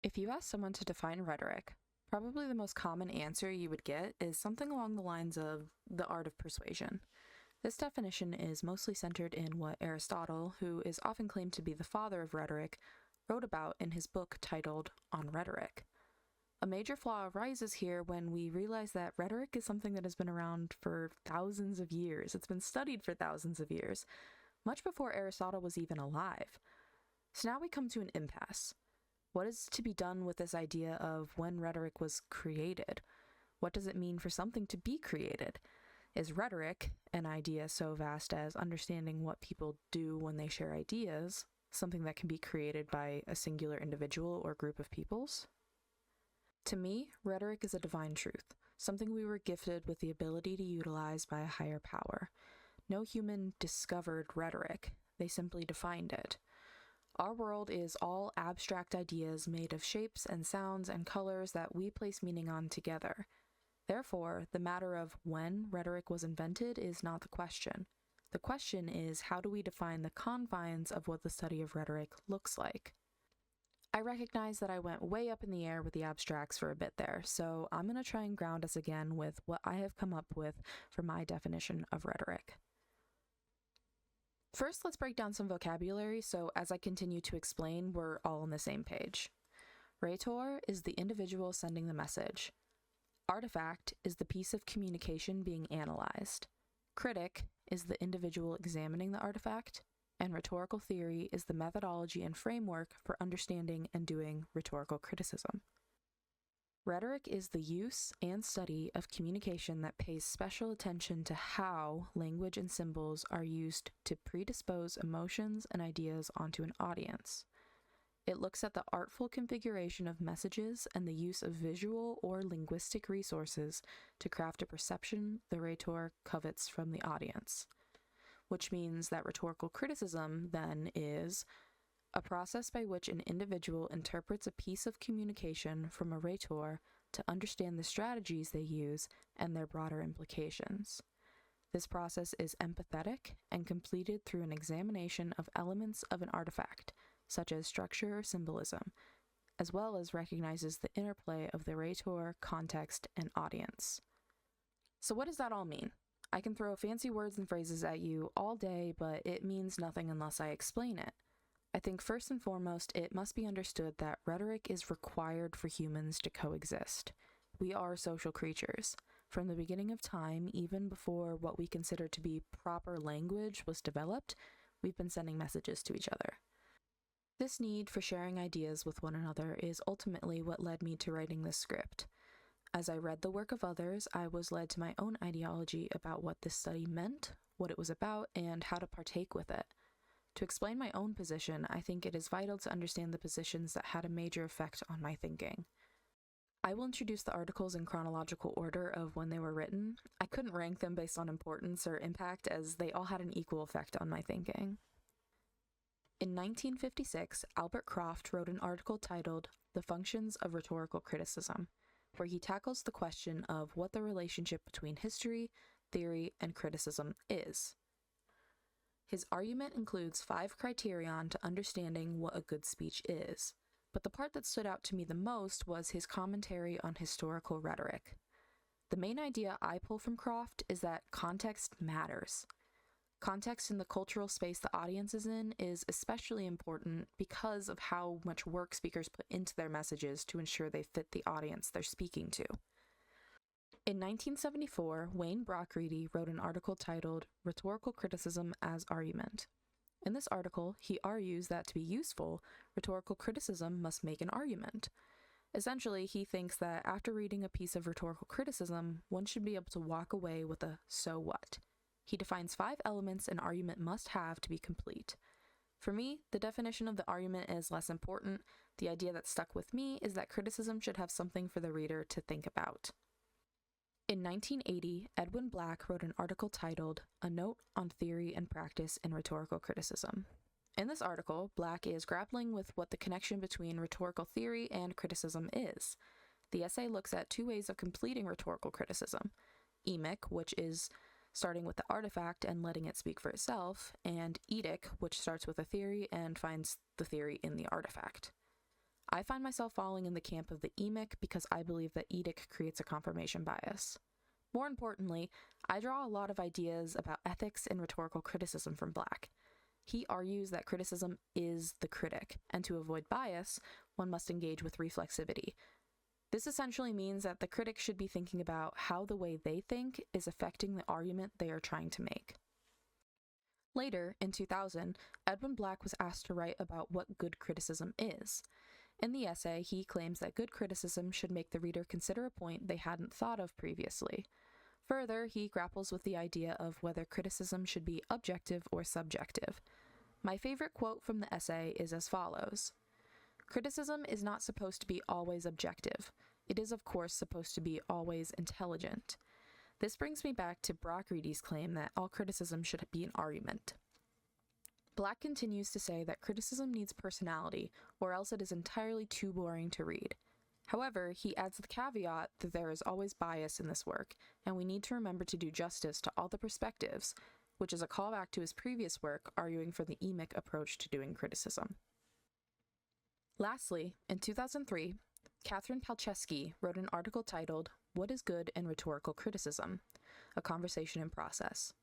If you ask someone to define rhetoric, probably the most common answer you would get is something along the lines of the art of persuasion. This definition is mostly centered in what Aristotle, who is often claimed to be the father of rhetoric, wrote about in his book titled On Rhetoric. A major flaw arises here when we realize that rhetoric is something that has been around for thousands of years. It's been studied for thousands of years, much before Aristotle was even alive. So now we come to an impasse. What is to be done with this idea of when rhetoric was created? What does it mean for something to be created? Is rhetoric, an idea so vast as understanding what people do when they share ideas, something that can be created by a singular individual or group of peoples? To me, rhetoric is a divine truth, something we were gifted with the ability to utilize by a higher power. No human discovered rhetoric, they simply defined it. Our world is all abstract ideas made of shapes and sounds and colors that we place meaning on together. Therefore, the matter of when rhetoric was invented is not the question. The question is, how do we define the confines of what the study of rhetoric looks like? I recognize that I went way up in the air with the abstracts for a bit there, so I'm going to try and ground us again with what I have come up with for my definition of rhetoric. First, let's break down some vocabulary so as I continue to explain, we're all on the same page. Rhetor is the individual sending the message. Artifact is the piece of communication being analyzed. Critic is the individual examining the artifact. And rhetorical theory is the methodology and framework for understanding and doing rhetorical criticism. Rhetoric is the use and study of communication that pays special attention to how language and symbols are used to predispose emotions and ideas onto an audience. It looks at the artful configuration of messages and the use of visual or linguistic resources to craft a perception the rhetor covets from the audience. Which means that rhetorical criticism, then, is a process by which an individual interprets a piece of communication from a rhetor to understand the strategies they use and their broader implications. This process is empathetic and completed through an examination of elements of an artifact, such as structure or symbolism, as well as recognizes the interplay of the rhetor, context, and audience. So what does that all mean? I can throw fancy words and phrases at you all day, but it means nothing unless I explain it. I think first and foremost, it must be understood that rhetoric is required for humans to coexist. We are social creatures. From the beginning of time, even before what we consider to be proper language was developed, we've been sending messages to each other. This need for sharing ideas with one another is ultimately what led me to writing this script. As I read the work of others, I was led to my own ideology about what this study meant, what it was about, and how to partake with it. To explain my own position, I think it is vital to understand the positions that had a major effect on my thinking. I will introduce the articles in chronological order of when they were written. I couldn't rank them based on importance or impact, as they all had an equal effect on my thinking. In 1956, Albert Croft wrote an article titled "The Functions of Rhetorical Criticism," where he tackles the question of what the relationship between history, theory, and criticism is. His argument includes 5 criterion to understanding what a good speech is, but the part that stood out to me the most was his commentary on historical rhetoric. The main idea I pull from Croft is that context matters. Context in the cultural space the audience is in is especially important because of how much work speakers put into their messages to ensure they fit the audience they're speaking to. In 1974, Wayne Brockreedy wrote an article titled "Rhetorical Criticism as Argument." In this article, he argues that to be useful, rhetorical criticism must make an argument. Essentially, he thinks that after reading a piece of rhetorical criticism, one should be able to walk away with a "so what?" He defines 5 elements an argument must have to be complete. For me, the definition of the argument is less important. The idea that stuck with me is that criticism should have something for the reader to think about. In 1980, Edwin Black wrote an article titled "A Note on Theory and Practice in Rhetorical Criticism." In this article, Black is grappling with what the connection between rhetorical theory and criticism is. The essay looks at 2 ways of completing rhetorical criticism: emic, which is starting with the artifact and letting it speak for itself, and eidetic, which starts with a theory and finds the theory in the artifact. I find myself falling in the camp of the emic because I believe that edic creates a confirmation bias. More importantly, I draw a lot of ideas about ethics and rhetorical criticism from Black. He argues that criticism is the critic, and to avoid bias, one must engage with reflexivity. This essentially means that the critic should be thinking about how the way they think is affecting the argument they are trying to make. Later, in 2000, Edwin Black was asked to write about what good criticism is. In the essay, he claims that good criticism should make the reader consider a point they hadn't thought of previously. Further, he grapples with the idea of whether criticism should be objective or subjective. My favorite quote from the essay is as follows: "Criticism is not supposed to be always objective. It is, of course, supposed to be always intelligent." This brings me back to Brockreedy's claim that all criticism should be an argument. Black continues to say that criticism needs personality, or else it is entirely too boring to read. However, he adds the caveat that there is always bias in this work, and we need to remember to do justice to all the perspectives, which is a callback to his previous work arguing for the emic approach to doing criticism. Lastly, in 2003, Catherine Palczewski wrote an article titled "What is Good in Rhetorical Criticism? A Conversation in Process."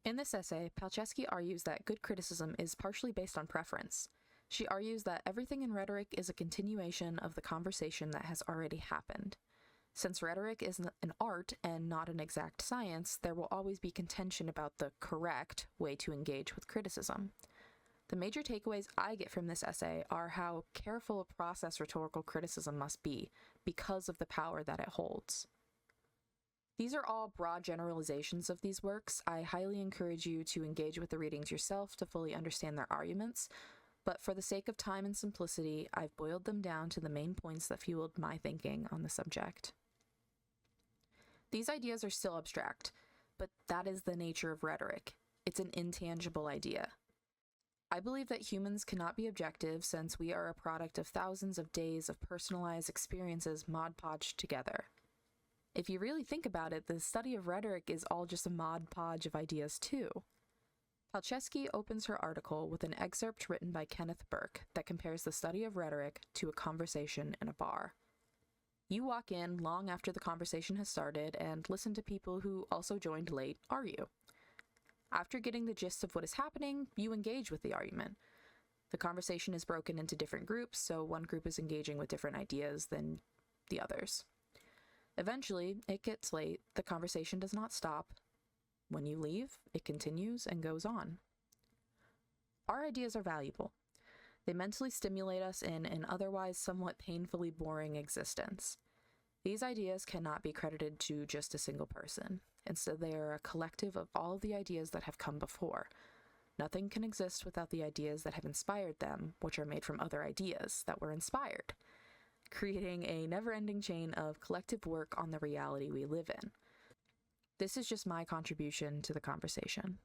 In this essay, Palczewski argues that good criticism is partially based on preference. She argues that everything in rhetoric is a continuation of the conversation that has already happened. Since rhetoric is an art and not an exact science, there will always be contention about the correct way to engage with criticism. The major takeaways I get from this essay are how careful a process rhetorical criticism must be because of the power that it holds. These are all broad generalizations of these works. I highly encourage you to engage with the readings yourself to fully understand their arguments, but for the sake of time and simplicity, I've boiled them down to the main points that fueled my thinking on the subject. These ideas are still abstract, but that is the nature of rhetoric. It's an intangible idea. I believe that humans cannot be objective since we are a product of thousands of days of personalized experiences Mod Podged together. If you really think about it, the study of rhetoric is all just a Mod Podge of ideas too. Palczewski opens her article with an excerpt written by Kenneth Burke that compares the study of rhetoric to a conversation in a bar. You walk in long after the conversation has started and listen to people who also joined late argue. After getting the gist of what is happening, you engage with the argument. The conversation is broken into different groups, so one group is engaging with different ideas than the others. Eventually, it gets late, the conversation does not stop. When you leave, it continues and goes on. Our ideas are valuable. They mentally stimulate us in an otherwise somewhat painfully boring existence. These ideas cannot be credited to just a single person. Instead, they are a collective of all of the ideas that have come before. Nothing can exist without the ideas that have inspired them, which are made from other ideas that were inspired, creating a never-ending chain of collective work on the reality we live in. This is just my contribution to the conversation.